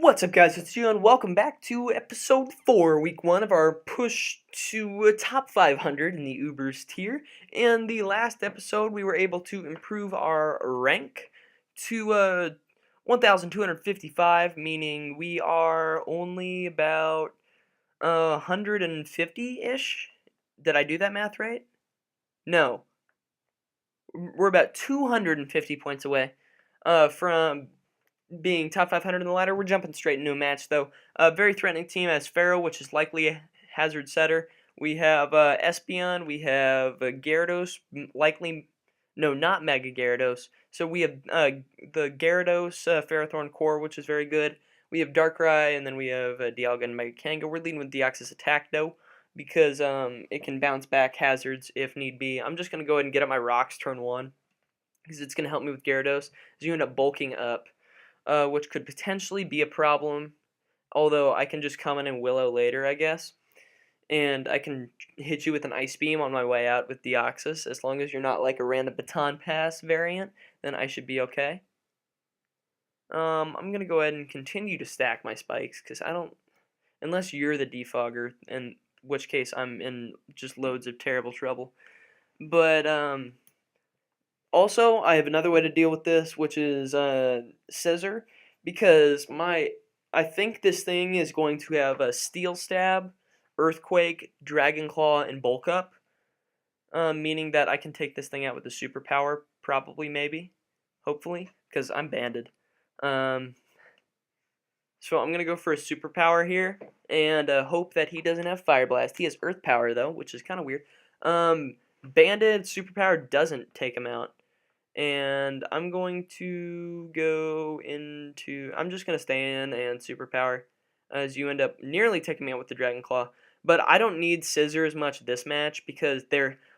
What's up, guys? It's you, and welcome back to episode 4, week 1 of our push to top 500 in the UBAHS tier. In the last episode, we were able to improve our rank to 1,255, meaning we are only about 150-ish. Did I do that math right? No. We're about 250 points away from being top 500 in the ladder. We're jumping straight into a match, though. A very threatening team as Pharaoh, which is likely a hazard setter. We have Espeon. We have Gyarados, likely... No, not Mega Gyarados. So we have the Gyarados Ferrothorn Core, which is very good. We have Darkrai, and then we have Dialga and Mega Kanga. We're leading with Deoxys Attack, though, because it can bounce back hazards if need be. I'm just going to go ahead and get up my rocks turn 1, because it's going to help me with Gyarados, as you end up bulking up. Which could potentially be a problem, although I can just come in and Willow later, I guess. And I can hit you with an Ice Beam on my way out with Deoxys. As long as you're not like a random Baton Pass variant, then I should be okay. I'm going to go ahead and continue to stack my spikes, because I don't... Unless you're the defogger, in which case I'm in just loads of terrible trouble. But, also, I have another way to deal with this, which is Scissor, because I think this thing is going to have a Steel Stab, Earthquake, Dragon Claw, and Bulk Up, meaning that I can take this thing out with a superpower, probably, maybe, hopefully, because I'm banded. So I'm going to go for a superpower here, and hope that he doesn't have Fire Blast. He has Earth Power, though, which is kind of weird. Banded superpower doesn't take him out. And I'm going to go into... I'm just going to stay in and superpower, as you end up nearly taking me out with the Dragon Claw. But I don't need Scissor as much this match, because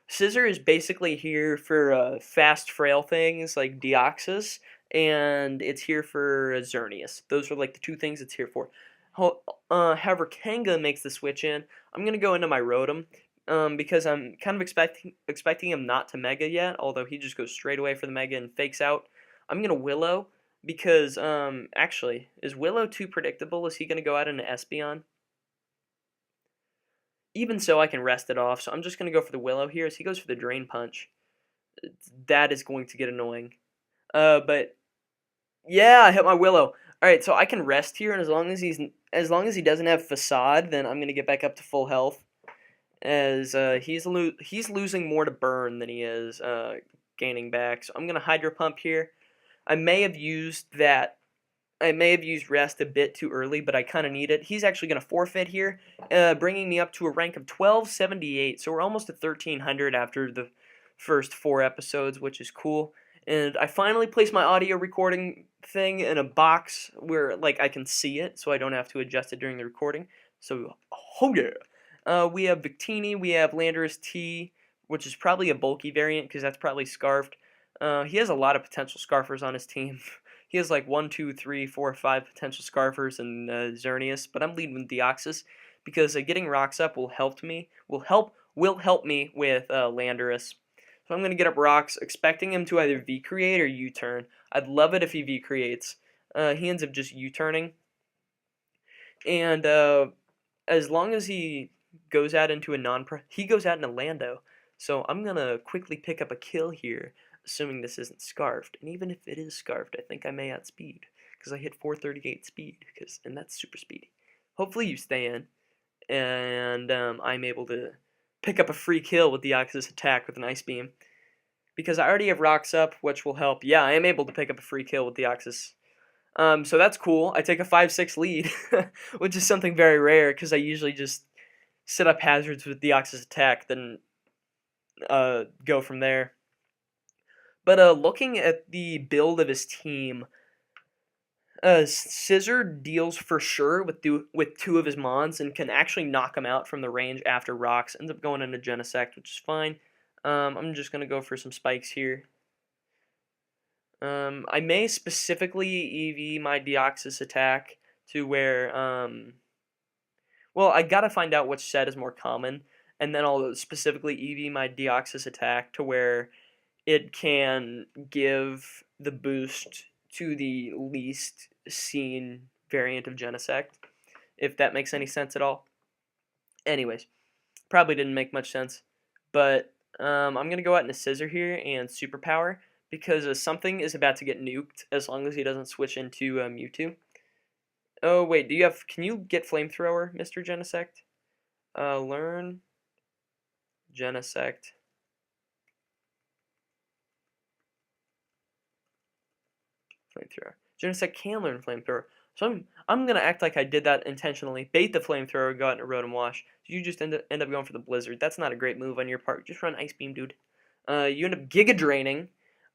Scissor is basically here for fast, frail things like Deoxys, and it's here for Xerneas. Those are like the two things it's here for. However, Kanga makes the switch in. I'm going to go into my Rotom, because I'm kind of expecting him not to Mega yet, although he just goes straight away for the Mega and fakes out. I'm going to Willow, because, actually, is Willow too predictable? Is he going to go out into Espeon? Even so, I can rest it off, so I'm just going to go for the Willow here, as he goes for the Drain Punch. That is going to get annoying. But, yeah, I hit my Willow. Alright, so I can rest here, and as long as he doesn't have Facade, then I'm going to get back up to full health. As he's losing more to burn than he is gaining back. So I'm going to Hydro Pump here. I may have used rest a bit too early, but I kind of need it. He's actually going to forfeit here, bringing me up to a rank of 1278. So we're almost at 1300 after the first 4 episodes, which is cool. And I finally placed my audio recording thing in a box where like I can see it, so I don't have to adjust it during the recording. So, oh yeah. We have Victini, we have Landorus T, which is probably a bulky variant, because that's probably Scarfed. He has a lot of potential Scarfers on his team. He has like 1, 2, 3, 4, 5 potential Scarfers and Xerneas, but I'm leading with Deoxys, because getting rocks up will help me with Landorus. So I'm going to get up rocks, expecting him to either V-Create or U-Turn. I'd love it if he V-Creates. He ends up just U-Turning. And as long as he goes out into he goes out into Lando. So I'm going to quickly pick up a kill here, assuming this isn't Scarfed. And even if it is Scarfed, I think I may outspeed, because I hit 438 speed, and that's super speedy. Hopefully you stay in, and I'm able to pick up a free kill with Deoxys Attack with an Ice Beam, because I already have rocks up, which will help. Yeah, I am able to pick up a free kill with Deoxys. So that's cool. I take a 5-6 lead, which is something very rare, because I usually just set up hazards with Deoxys Attack, then go from there. But looking at the build of his team, Scissor deals for sure with 2 of his Mons, and can actually knock him out from the range after rocks. Ends up going into Genesect, which is fine. I'm just going to go for some spikes here. I may specifically EV my Deoxys Attack to where, well, I gotta find out which set is more common, and then I'll specifically EV my Deoxys attack to where it can give the boost to the least seen variant of Genesect, if that makes any sense at all. Anyways, probably didn't make much sense, but I'm going to go out in a Scissor here and Superpower, because something is about to get nuked as long as he doesn't switch into Mewtwo. Oh, wait, can you get Flamethrower, Mr. Genesect? Learn Genesect. Flamethrower. Genesect can learn Flamethrower. So I'm gonna act like I did that intentionally. Bait the Flamethrower, go out and Rotom Wash. You just end up going for the Blizzard. That's not a great move on your part. Just run Ice Beam, dude. You end up Giga Draining.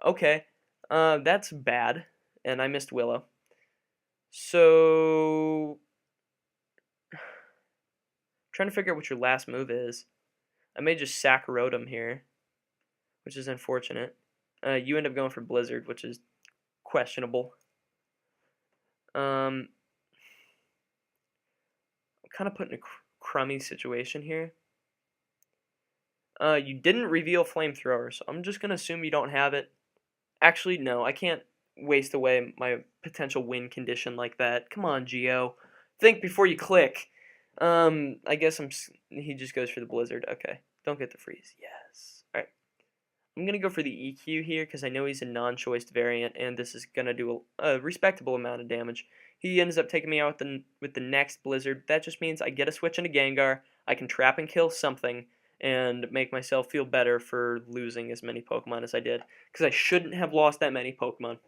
Okay. That's bad. And I missed Willow. So trying to figure out what your last move is. I may just sack Rotom here, which is unfortunate. You end up going for Blizzard, which is questionable. I'm kind of put in a crummy situation here. You didn't reveal Flamethrower, so I'm just going to assume you don't have it. Actually, no, I can't waste away my potential win condition like that. Come on, Geo. Think before you click. I guess he just goes for the Blizzard. Okay, don't get the freeze. Yes. Alright. I'm going to go for the EQ here because I know he's a non-choiced variant, and this is going to do a respectable amount of damage. He ends up taking me out with the next Blizzard. That just means I get a switch into Gengar, I can trap and kill something, and make myself feel better for losing as many Pokemon as I did, because I shouldn't have lost that many Pokemon.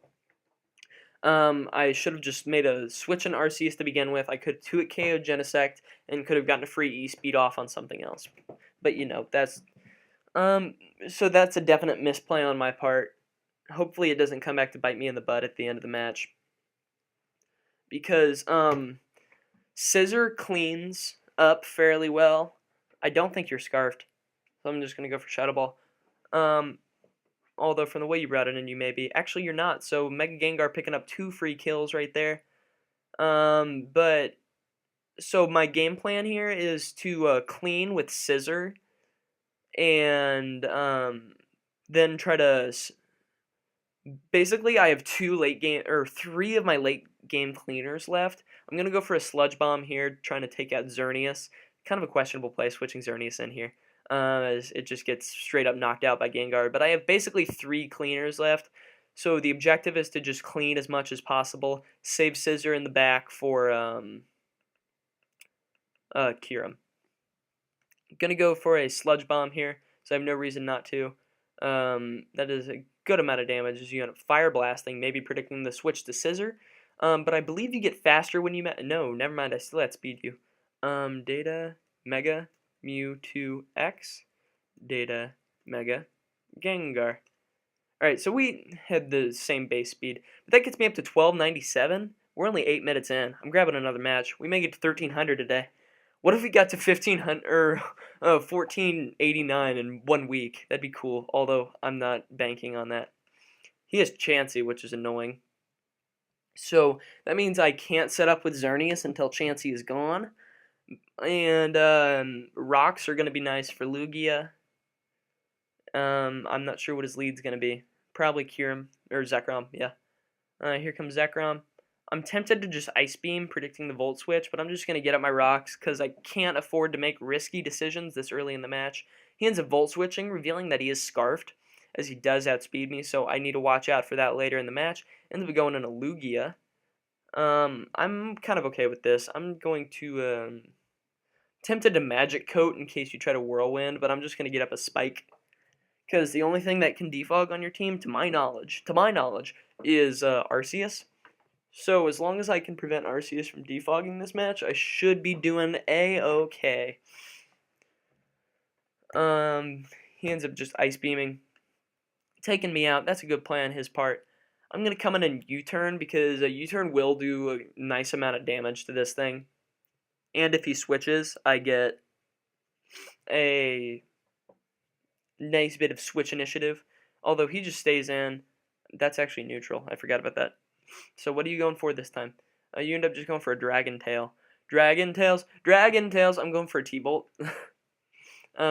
I should have just made a switch in Arceus to begin with. I could have 2-hit KO'd Genesect and could have gotten a free E-Speed off on something else. But, you know, that's... so that's a definite misplay on my part. Hopefully it doesn't come back to bite me in the butt at the end of the match. Because, Scissor cleans up fairly well. I don't think you're Scarfed, so I'm just going to go for Shadow Ball. Although from the way you brought it in, you may be. Actually, you're not, so Mega Gengar picking up 2 free kills right there. But, so my game plan here is to clean with Scissor, and then try to... Basically, I have 3 of my late game cleaners left. I'm going to go for a Sludge Bomb here, trying to take out Xerneas. Kind of a questionable play, switching Xerneas in here, as it just gets straight up knocked out by Gengar. But I have basically 3 cleaners left, so the objective is to just clean as much as possible, save Scissor in the back for Kyurem. I'm going to go for a Sludge Bomb here, so I have no reason not to. That is a good amount of damage as you end up Fire Blasting, maybe predicting the switch to Scissor. But I believe you get faster when you... No, never mind, I still had Speed You. Data, Mega, Mewtwo X, Data, Mega, Gengar. Alright, so we had the same base speed, but that gets me up to 1297. We're only 8 minutes in. I'm grabbing another match. We may get to 1300 today. What if we got to 1500 or 1489 in 1 week? That'd be cool, although I'm not banking on that. He has Chansey, which is annoying. So that means I can't set up with Xerneas until Chansey is gone. And rocks are going to be nice for Lugia. I'm not sure what his lead's going to be. Probably Kyurem, or Zekrom, yeah. Here comes Zekrom. I'm tempted to just Ice Beam, predicting the Volt Switch, but I'm just going to get up my rocks, because I can't afford to make risky decisions this early in the match. He ends up Volt Switching, revealing that he is Scarfed, as he does outspeed me, so I need to watch out for that later in the match. Ends up going in a Lugia. I'm kind of okay with this. I'm going to... tempted to Magic Coat in case you try to Whirlwind, but I'm just going to get up a Spike. Because the only thing that can defog on your team, to my knowledge, is Arceus. So as long as I can prevent Arceus from defogging this match, I should be doing A-okay. He ends up just Ice Beaming, taking me out. That's a good play on his part. I'm going to come in and U-turn, because a U-turn will do a nice amount of damage to this thing. And if he switches, I get a nice bit of switch initiative. Although he just stays in. That's actually neutral. I forgot about that. So what are you going for this time? You end up just going for a Dragon Tail. Dragon Tails! Dragon Tails! I'm going for a T-Bolt.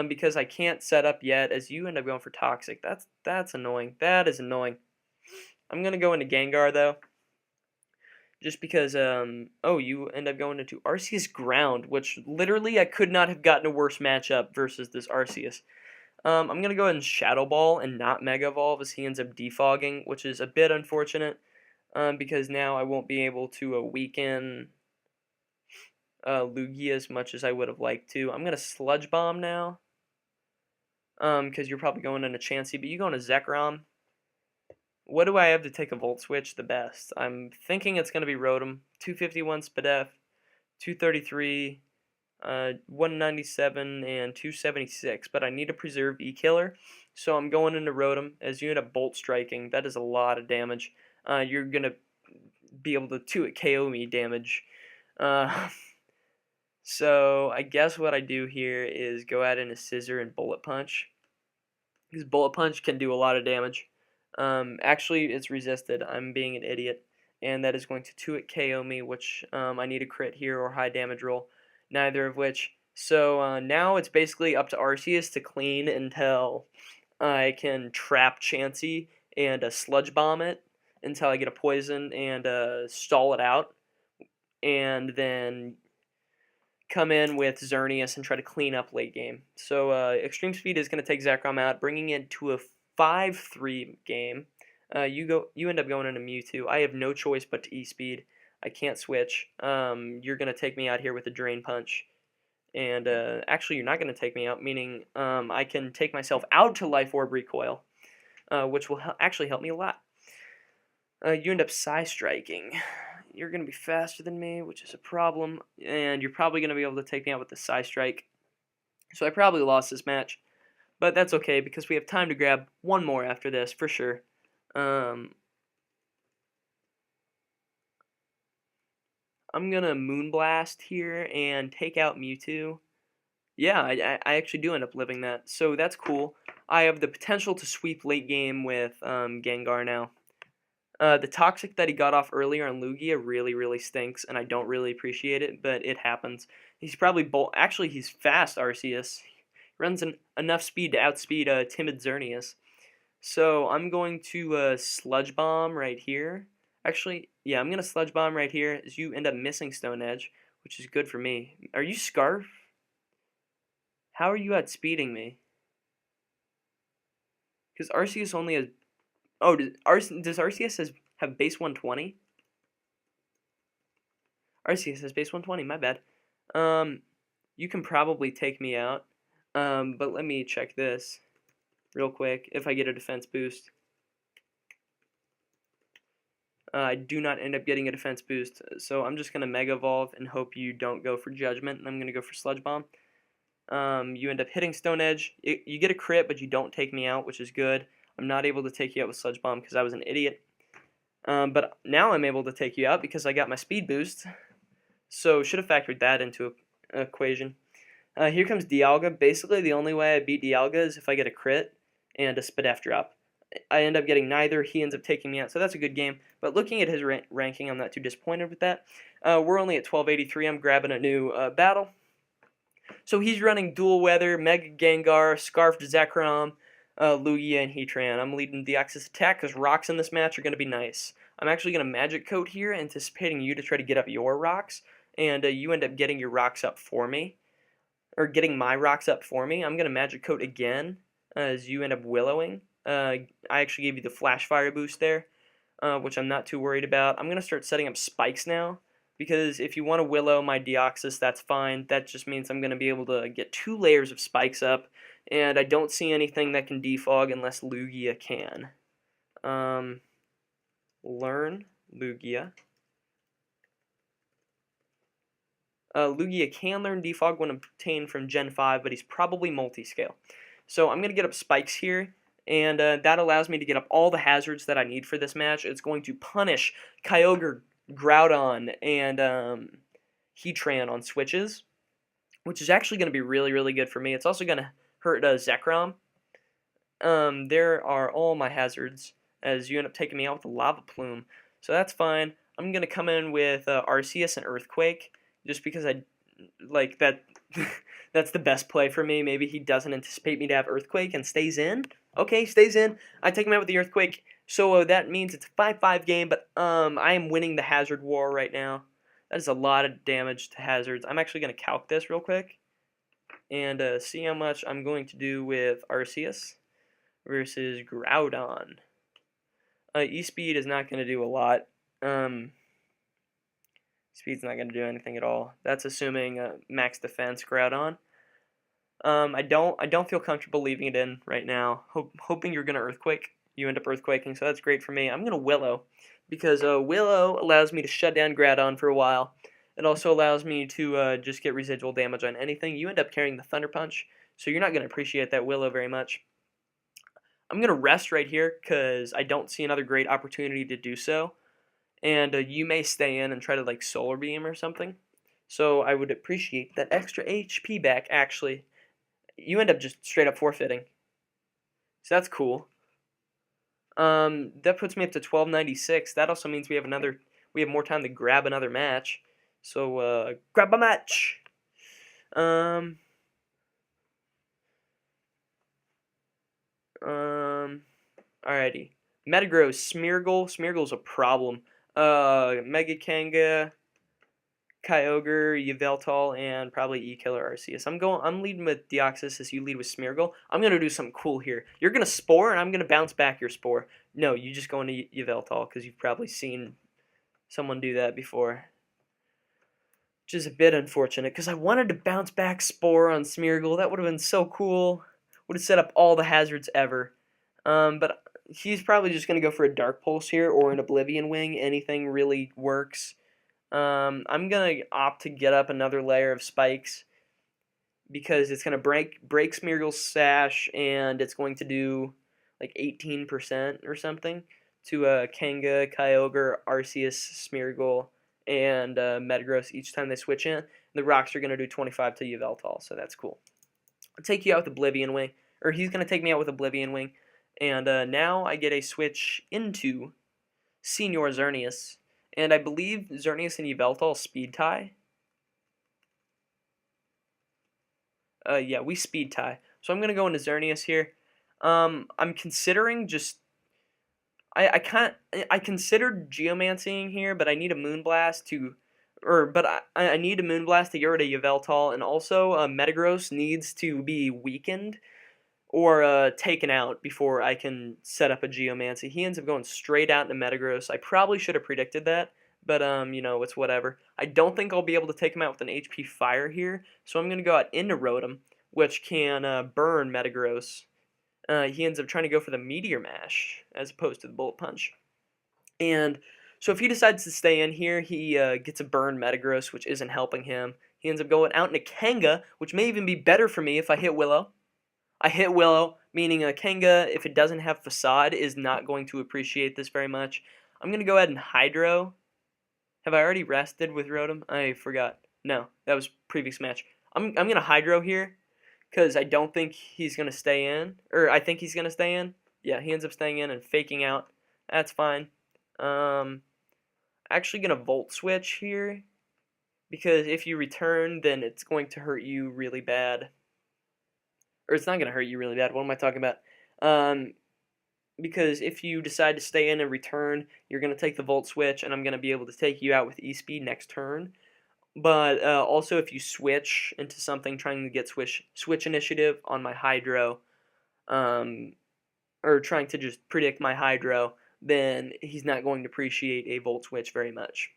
because I can't set up yet as you end up going for Toxic. That's annoying. That is annoying. I'm going to go into Gengar, though. Just because, oh, you end up going into Arceus Ground, which literally I could not have gotten a worse matchup versus this Arceus. I'm going to go ahead and Shadow Ball and not Mega Evolve as he ends up defogging, which is a bit unfortunate, because now I won't be able to weaken Lugia as much as I would have liked to. I'm going to Sludge Bomb now, because you're probably going into Chansey, but you go into Zekrom. What do I have to take a Volt Switch the best? I'm thinking it's going to be Rotom. 251 Spadef, 233, 197, and 276. But I need to preserve E-Killer, so I'm going into Rotom. As you end up Bolt Striking, that is a lot of damage. You're going to be able to 2-hit KO me damage. So I guess what I do here is go out into Scissor and Bullet Punch. Because Bullet Punch can do a lot of damage. Actually, it's resisted. I'm being an idiot. And that is going to 2-hit KO me, which I need a crit here or high damage roll. Neither of which. So now it's basically up to Arceus to clean until I can trap Chansey and Sludge Bomb it until I get a poison and stall it out. And then come in with Xerneas and try to clean up late game. So Extreme Speed is going to take Zekrom out, bringing it to a 5-3 game. You end up going into Mewtwo. I have no choice but to E-Speed. I can't switch. You're going to take me out here with a Drain Punch. And actually, you're not going to take me out, meaning I can take myself out to Life Orb Recoil, which will actually help me a lot. You end up Psy Striking. You're going to be faster than me, which is a problem. And you're probably going to be able to take me out with the Psy Strike. So I probably lost this match. But that's okay, because we have time to grab one more after this, for sure. I'm going to Moonblast here and take out Mewtwo. Yeah, I actually do end up living that, so that's cool. I have the potential to sweep late game with Gengar now. The Toxic that he got off earlier on Lugia really, really stinks, and I don't really appreciate it, but it happens. He's probably actually, he's fast, Arceus. Runs enough speed to outspeed timid Xerneas. So I'm going to Sludge Bomb right here. Actually, yeah, I'm going to Sludge Bomb right here as you end up missing Stone Edge, which is good for me. Are you Scarf? How are you outspeeding me? Because Arceus only has... Oh, does Arceus have base 120? Arceus has base 120, my bad. You can probably take me out. But let me check this real quick if I get a defense boost. I do not end up getting a defense boost, so I'm just going to Mega Evolve and hope you don't go for Judgment, and I'm going to go for Sludge Bomb. You end up hitting Stone Edge. You get a crit, but you don't take me out, which is good. I'm not able to take you out with Sludge Bomb because I was an idiot. But now I'm able to take you out because I got my speed boost. So should have factored that into an equation. Here comes Dialga. Basically, the only way I beat Dialga is if I get a crit and a Spadef drop. I end up getting neither. He ends up taking me out, so that's a good game. But looking at his ranking, I'm not too disappointed with that. We're only at 1283. I'm grabbing a new battle. So he's running Dual Weather, Mega Gengar, Scarfed Zekrom, Lugia, and Heatran. I'm leading the Axis attack because rocks in this match are going to be nice. I'm actually going to Magic Coat here, anticipating you to try to get up your rocks, and you end up getting your rocks up for me. Or getting my rocks up for me. I'm going to Magic Coat again as you end up Willowing. I actually gave you the Flash Fire boost there, which I'm not too worried about. I'm going to start setting up spikes now, because if you want to Willow my Deoxys, that's fine. That just means I'm going to be able to get 2 layers of spikes up, and I don't see anything that can defog unless Lugia can. Learn Lugia. Lugia can learn Defog when obtained from Gen 5, but he's probably multi-scale. So I'm going to get up Spikes here, and that allows me to get up all the hazards that I need for this match. It's going to punish Kyogre, Groudon, and Heatran on switches, which is actually going to be really, really good for me. It's also going to hurt Zekrom. There are all my hazards, as you end up taking me out with a Lava Plume. So that's fine. I'm going to come in with Arceus and Earthquake, just because I like that. That's the best play for me. Maybe he doesn't anticipate me to have Earthquake and stays in. Okay, stays in. I take him out with the Earthquake. So that means it's a 5-5 game, but I am winning the Hazard War right now. That is a lot of damage to hazards. I'm actually going to calc this real quick and see how much I'm going to do with Arceus versus Groudon. E-Speed is not going to do a lot. Speed's not going to do anything at all. That's assuming max defense Groudon. I don't feel comfortable leaving it in right now. Hoping you're gonna Earthquake. You end up Earthquaking, so that's great for me. I'm gonna Willow because Willow allows me to shut down Groudon for a while. It also allows me to just get residual damage on anything. You end up carrying the Thunder Punch, so you're not gonna appreciate that Willow very much. I'm gonna rest right here because I don't see another great opportunity to do so. And you may stay in and try to like Solar Beam or something. So I would appreciate that extra HP back actually. You end up just straight up forfeiting. So that's cool. That puts me up to 1296. That also means we have more time to grab another match. So grab a match. Alrighty. Metagross, Smeargle. Smeargle's a problem. Mega Kanga, Kyogre, Yveltal, and probably E-Killer Arceus. I'm leading with Deoxys as you lead with Smeargle. I'm going to do something cool here. You're going to Spore, and I'm going to bounce back your Spore. No, you just go into Yveltal, because you've probably seen someone do that before. Which is a bit unfortunate, because I wanted to bounce back Spore on Smeargle. That would have been so cool. Would have set up all the hazards ever. But he's probably just going to go for a Dark Pulse here, or an Oblivion Wing. Anything really works. I'm going to opt to get up another layer of spikes because it's going to break Smeargle's sash, and it's going to do like 18% or something to Kanga, Kyogre, Arceus, Smeargle, and Metagross each time they switch in. The rocks are going to do 25 to Yveltal, so that's cool. I'll take you out with Oblivion Wing, or he's going to take me out with Oblivion Wing, and now I get a switch into Senior Xerneas. And I believe Xerneas and Yveltal speed tie. Yeah, we speed tie. So I'm going to go into Xerneas here. I'm considering just... I considered Geomancying here, but I need a Moonblast to... I need a Moonblast to get rid of Yveltal, and also Metagross needs to be weakened or taken out before I can set up a Geomancy. He ends up going straight out into Metagross. I probably should have predicted that, but you know, it's whatever. I don't think I'll be able to take him out with an HP Fire here, so I'm going to go out into Rotom, which can burn Metagross. He ends up trying to go for the Meteor Mash as opposed to the Bullet Punch. And so if he decides to stay in here, he gets a burn Metagross, which isn't helping him. He ends up going out into Kanga, which may even be better for me if I hit Willow. I hit Willow, meaning Kanga, if it doesn't have Facade, is not going to appreciate this very much. I'm going to go ahead and Hydro. Have I already rested with Rotom? I forgot. No, that was previous match. I'm going to Hydro here, because I don't think he's going to stay in. Or I think he's going to stay in. Yeah, he ends up staying in and faking out. That's fine. Actually going to Volt Switch here, because if you return, then it's going to hurt you really bad. Or it's not going to hurt you really bad. What am I talking about? Because if you decide to stay in and return, you're going to take the Volt Switch, and I'm going to be able to take you out with E-Speed next turn. But also, if you switch into something trying to get switch initiative on my Hydro, or trying to just predict my Hydro, then he's not going to appreciate a Volt Switch very much.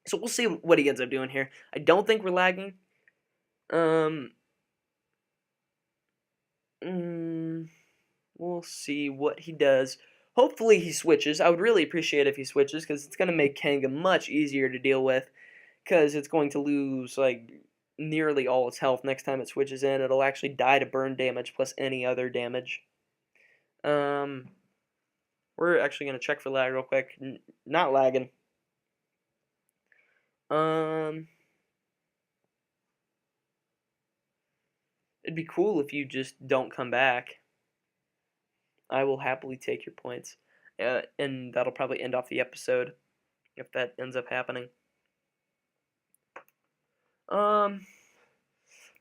So we'll see what he ends up doing here. I don't think we're lagging. We'll see what he does. Hopefully he switches. I would really appreciate if he switches, because it's going to make Kanga much easier to deal with, because it's going to lose like nearly all its health next time it switches in. It'll actually die to burn damage plus any other damage. We're actually going to check for lag real quick. Not lagging. It'd be cool if you just don't come back. I will happily take your points. And that'll probably end off the episode if that ends up happening.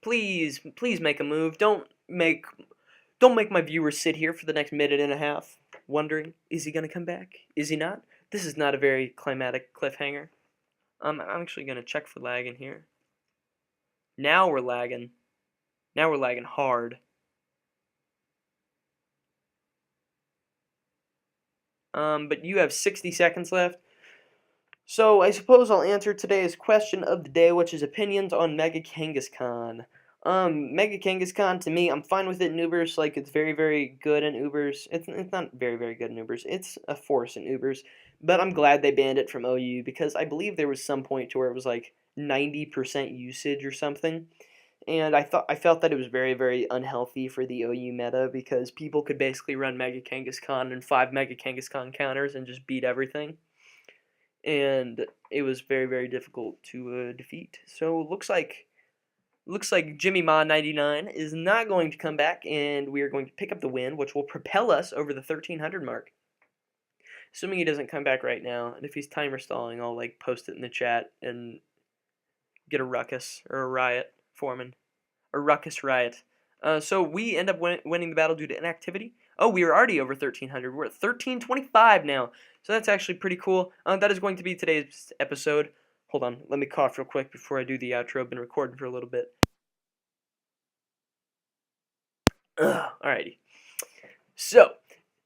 please make a move. Don't make my viewers sit here for the next minute and a half wondering, is he gonna come back? Is he not? This is not a very climatic cliffhanger. I'm actually gonna check for lag in here. Now we're lagging. Now we're lagging hard. But you have 60 seconds left. So I suppose I'll answer today's question of the day, which is opinions on Mega Kangaskhan. Mega Kangaskhan, to me, I'm fine with it in Ubers. Like, it's very, very good in Ubers. It's not very, very good in Ubers. It's a force in Ubers. But I'm glad they banned it from OU, because I believe there was some point to where it was like 90% usage or something. And I felt that it was very, very unhealthy for the OU meta, because people could basically run Mega Kangaskhan and 5 Mega Kangaskhan counters and just beat everything. And it was very, very difficult to defeat. So looks like Jimmy Ma 99 is not going to come back, and we are going to pick up the win, which will propel us over the 1300 mark. Assuming he doesn't come back right now, and if he's timer stalling, I'll like post it in the chat and get a ruckus or a riot forming. A ruckus riot. So we end up winning the battle due to inactivity. Oh, we are already over 1300. We're at 1325 now. So that's actually pretty cool. That is going to be today's episode. Hold on, let me cough real quick before I do the outro. I've been recording for a little bit. Alrighty. So,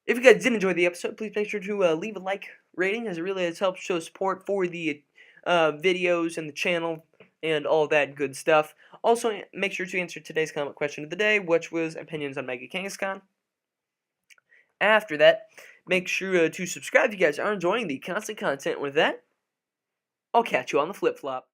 if you guys did enjoy the episode, please make sure to leave a like rating, as it really has helped show support for the videos and the channel and all that good stuff. Also, make sure to answer today's comment question of the day, which was opinions on Mega Kangaskhan. After that, make sure to subscribe if you guys are enjoying the constant content. With that, I'll catch you on the flip-flop.